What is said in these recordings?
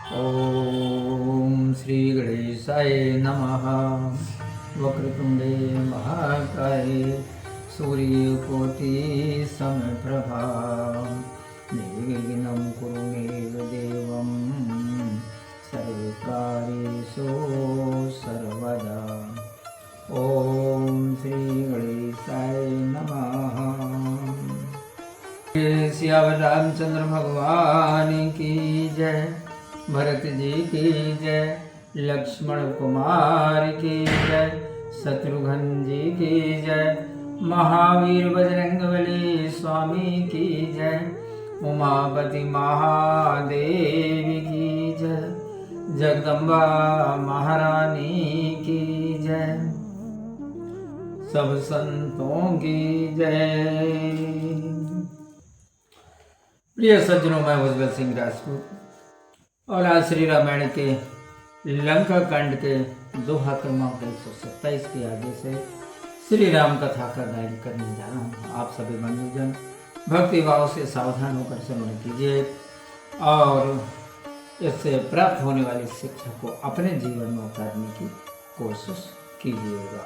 ओम श्री गणेशाय नमः। वक्रतुंडे महाकाय सूर्यकोटि समप्रभा निर्विघ्नं कुरु मे देवं सर्वकार्येषु सर्वदा। ओम श्री गणेशाय नमः। सियावर रामचंद्र भगवान की जय, भरत जी की जय, लक्ष्मण कुमार की जय, शत्रुघ्न जी की जय, महावीर बजरंगबली स्वामी की जय, उमापति महादेव की जय, जगदम्बा महारानी की जय, सब संतों की जय। प्रिय सज्जनों, मैं उज्जवल सिंह राजपूत और आज श्री रामायण के लंका कांड के दोहा क्रमांक 127 के आगे से श्री राम कथा का गायन करने जा रहा हूँ। आप सभी बंधुजन भक्ति भाव से सावधान होकर श्रवण कीजिए और इससे प्राप्त होने वाली शिक्षा को अपने जीवन में उतारने की कोशिश कीजिएगा।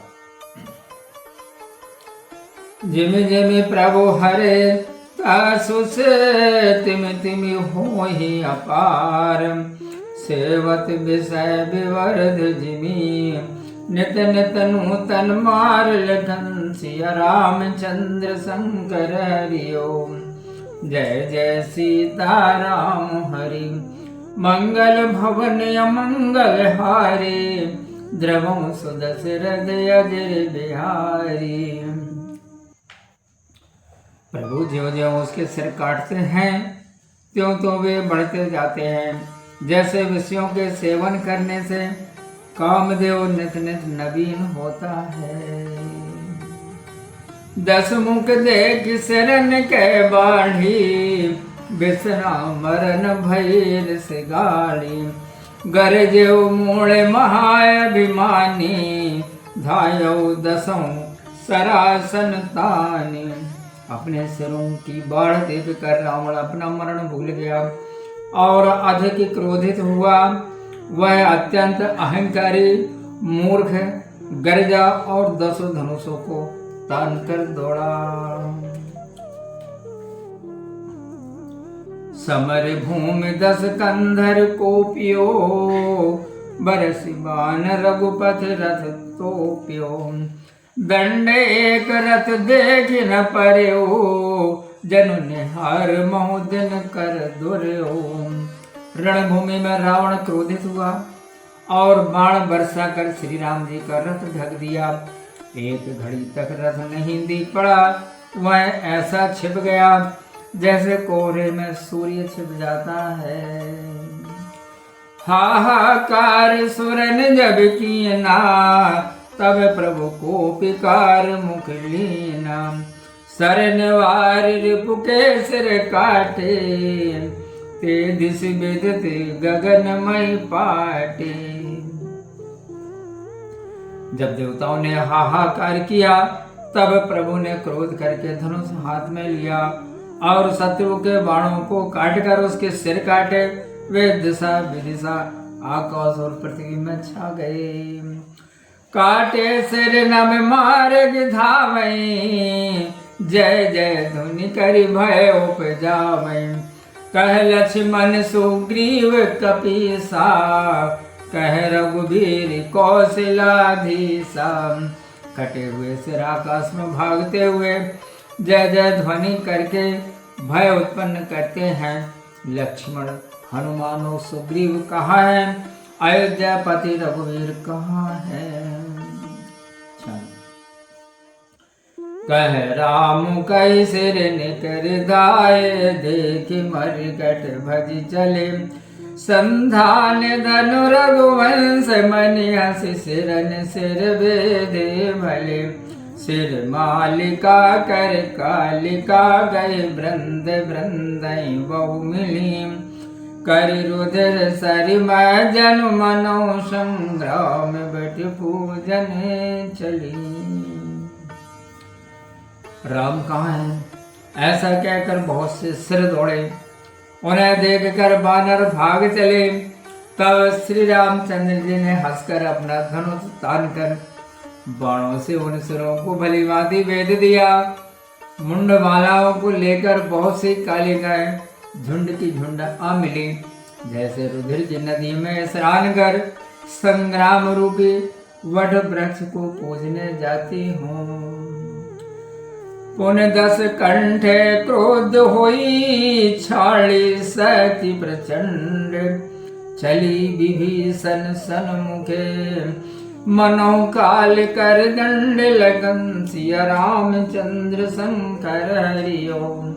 जिम जिम प्रभु हरे तासु से तिम तिम हो ही अपार, सेवत विषय विवर्ध जिमी, नित नित नूतन मार लखन सिया रामचंद्र शंकर हरि ओम। जय जय सीता राम हरि, मंगल भवन अमंगल हारे, द्रवं सुदशरथ अजर बिहारी। प्रभु ज्यों ज्यों उसके सिर काटते हैं त्यों तो वे बढ़ते जाते हैं। जैसे विषयों के सेवन करने से कामदेव नित नित नवीन होता है। 10 मुख देख शरण के बाढ़ी, विश्राम मरण भैर से गाड़ी, गरजेऊ मूढ़ महाअभिमानी, धायौ 10 सरासन तानी। अपने सिरों की बाढ़ देख कर रावण अपना मरण भूल गया और अधिक क्रोधित हुआ। वह अत्यंत अहंकारी मूर्ख गर्जा और 10 धनुषों को तान कर दौड़ा। समर भूमि 10 कंधर कोपियो, बरसी बाण रघुपथ रथ तोप्यो। दंड एक रथ देख न पर्यो, जनु निहार महोदन कर दुर्यो। रणभूमि में रावण क्रोधित हुआ और बाण बरसा कर श्री राम जी का रथ ढक दिया। एक घड़ी तक रथ नहीं दिख पड़ा। वह ऐसा छिप गया जैसे कोहरे में सूर्य छिप जाता है। हाहाकार सुरन जब किए ना, तब प्रभु को पिकार मुख लीना। सरनवार रिपु के सिर काटे, ते दिस विदित गगनमय पाटे। जब देवताओं ने हाहाकार किया तब प्रभु ने क्रोध करके धनुष हाथ में लिया और शत्रु के बाणों को काटकर उसके सिर काटे। वे दिशा विदिशा आकाश और पृथ्वी में छा गए। काटे सिर नम मार्ग धावई, जय जय धुनि करि भय उपजावई। कह लक्ष्मण सुग्रीव कपीसा, कह रघुबीर कौशलाधीसा। कटे हुए सिर आकाश में भागते हुए जय जय ध्वनि करके भय उत्पन्न करते हैं। लक्ष्मण हनुमान और सुग्रीव कहाँ है? अयोध्यापति रघुवीर कहाँ है? कह राम कई सिर निकर दाए, देख मरकट भज चले। संधान धनु रघुवंश मनि हंस, सिरन सिर वेदे भले। सिर मालिका कर कालिका, गए वृंद वृंदई बहु मिली। कर रुद्र सरिमा जनु मनो, संग्राम बट पूजन चली। राम कहाँ है? ऐसा कहकर बहुत से सिर दौड़े। उन्हें देखकर बानर भाग चले तब श्री रामचंद्र जी ने हंसकर अपना धनुष तान कर बाणों से उन सिरों को भली भांति भेद दिया। मुंड मालाओं को लेकर बहुत सी काली गाय झुंड की झुंड आ मिली, जैसे रुधिर की नदी में स्नान कर संग्राम रूपी वट वृक्ष को पूजने जाती हूँ। पुन 10 कंठे क्रोध होई, छाड़ी शक्ति प्रचंड, चली विभीषण सन्मुखे, मनो काल कर दंड लगन, सिया रामचंद्र शंकर हरि ओम।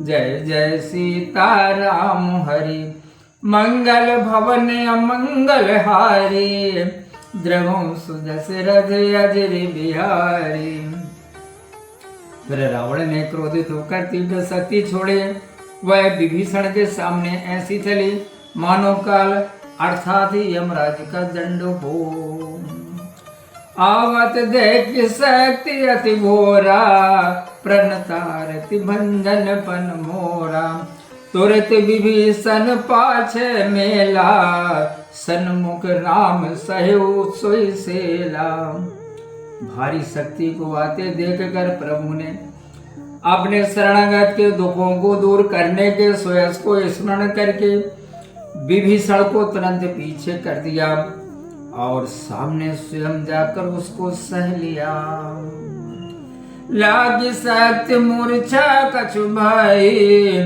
जय जय सीता राम हरि, मंगल भवन अमंगल हारी, द्रवों सुदशरथ अजर बिहारी। फिर रावण ने क्रोधित होकर तीव्र शक्ति छोड़े, वह विभीषण के सामने ऐसी चली मानो काल अर्थात यमराज का दंड हो। आवत देख शक्ति अति घोरा, प्रणतारति भंजन पन मोरा, तुरत विभीषण पाछे मेला, सन्मुख राम सहु सोई सेला। भारी शक्ति को आते देखकर प्रभु ने अपने शरणागत के दुखों को दूर करने के स्वयं को स्मरण करके विभीषण को तुरंत पीछे कर दिया और सामने स्वयं जाकर उसको सह लिया। लागी शक्ति मूर्छा कछु भाई,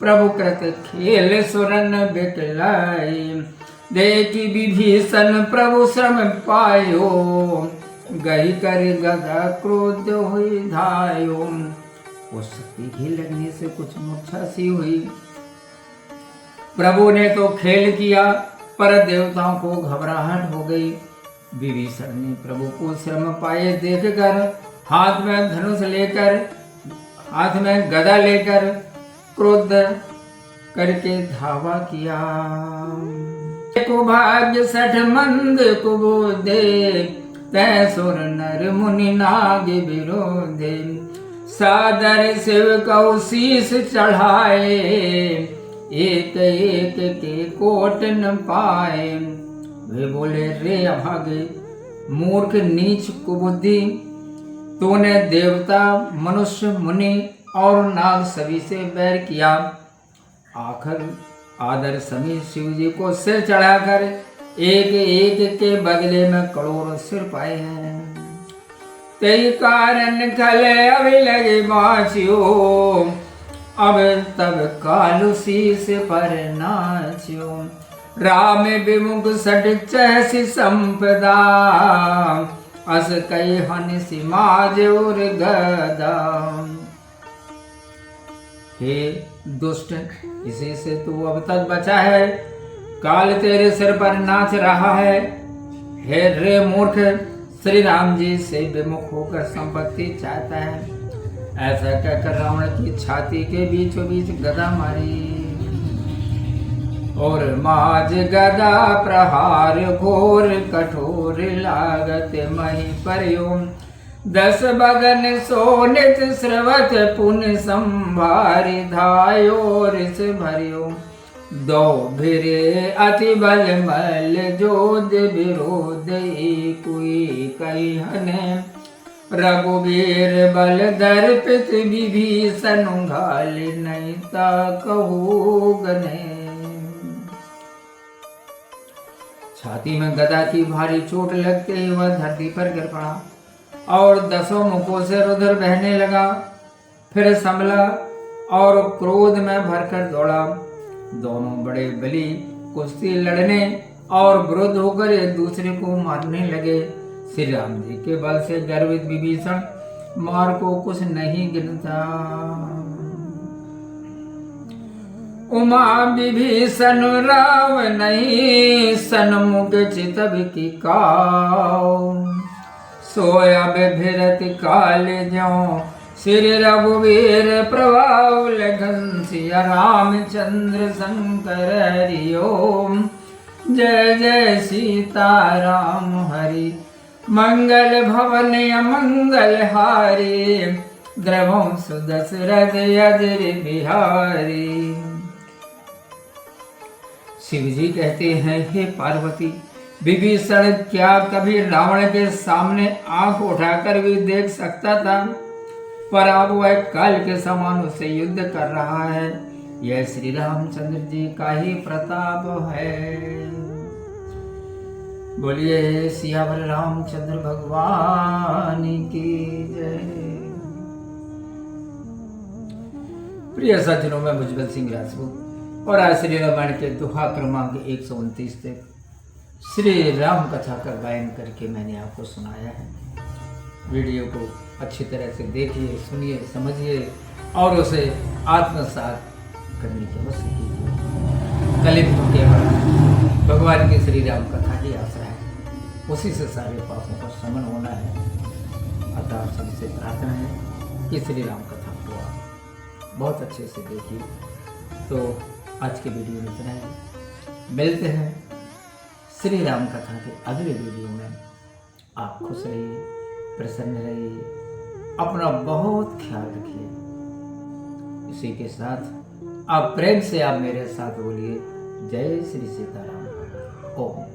प्रभु कृत खेल सुरन बिकलाई, देखी विभीषण प्रभु श्रम पायो, गई कर गदा क्रोध हुई धायो। वो शक्ति ही लगने से कुछ मूर्छा सी हुई। प्रभु ने तो खेल किया पर देवताओं को घबराहट हो गई। विभीषण ने प्रभु को श्रम पाए देखकर हाथ में धनुष लेकर, हाथ में गदा लेकर क्रोध करके धावा किया। को भाग्य 60 मंद कुबोधे, तैसुर नर मुनि नाग विरोधे, सादर शिव को शीस चढ़ाए, एक एक के कोट न पाए। वे बोले, रे अभागे मूर्ख नीच कुबुद्धि, तूने देवता मनुष्य मुनि और नाग सभी से बैर किया, आखिर आदर समीर शिव जी को सिर चढ़ाकर एक एक के बदले में करोड़ों सिर पाए हैं। तेई कारण खले अभी लगे बाँचियो, अब तब कालु शीस पर नाचियो। राम विमुख सट चहसी संपदा, अस कई हन सिमाज और गदा। हे दुष्ट, इसी से तू अब तक बचा है, काल तेरे सिर पर नाच रहा है। हे रे मूर्ख, श्री राम जी से विमुख होकर संपत्ति चाहता है। ऐसा कहकर रावण की छाती के बीचों बीच गदा मारी और माज गदा प्रहार घोर कठोर लागत मही परयो। 10 बदन सोनित स्रवत पुन संभारी, धायो रिस भरियो। 2 भिरे अति बल मल जोध विरोध, कोई कही हने रघुवीर बल दर्पित, विभीषण घाल नहीं ता कहू गने। छाती में गदा की भारी चोट लगते ही वह धरती पर गिर पड़ा और 10 मुखों से रुधिर बहने लगा। फिर संभला और क्रोध में भरकर दौड़ा। दोनों बड़े बली कुश्ती लड़ने और विरोध होकर एक दूसरे को मारने लगे। श्री राम जी के बल से गर्वित विभीषण मार को कुछ नहीं गिनता। उमा विभीषण राव नहीं, सन्मुख चितव की काओ। सोया भिरत काल ज्यों, श्री रघुवीर प्रभाव लगन, सिया रामचंद्र शंकर हरि ओम। जय जय सीता राम हरि, मंगल भवन अमंगल हारी, द्रवों सुदशरथ अजर बिहारी। शिव जी कहते हैं, हे पार्वती, विभीषण क्या कभी रावण के सामने आंख उठाकर भी देख सकता था? पर अब वह काल के समान उससे युद्ध कर रहा है। यह श्री रामचंद्र जी का ही प्रताप है। बोलिए सियावर रामचंद्र भगवान की जय। प्रिय सज्जनों, मैं मुजबल सिंह राजपूत और आज श्री रामायण के दोहा क्रमांक 129 तक श्री राम कथा का गायन करके मैंने आपको सुनाया है। वीडियो को अच्छी तरह से देखिए, सुनिए, समझिए और उसे आत्मसात करने की कोशिश कीजिए। कलियुग में केवल भगवान की श्री राम कथा ही आश्रय है, उसी से सारे पापों का शमन होना है। अतः आप सभी से प्रार्थना है कि श्री राम कथा को आप बहुत अच्छे से देखिए। तो आज के वीडियो में इतना ही, मिलते हैं श्री राम कथा के अगले वीडियो में। आप खुश रहिए, प्रसन्न रहिए, अपना बहुत ख्याल रखिए। इसी के साथ आप प्रेम से आप मेरे साथ बोलिए, जय श्री सीताराम। ओम।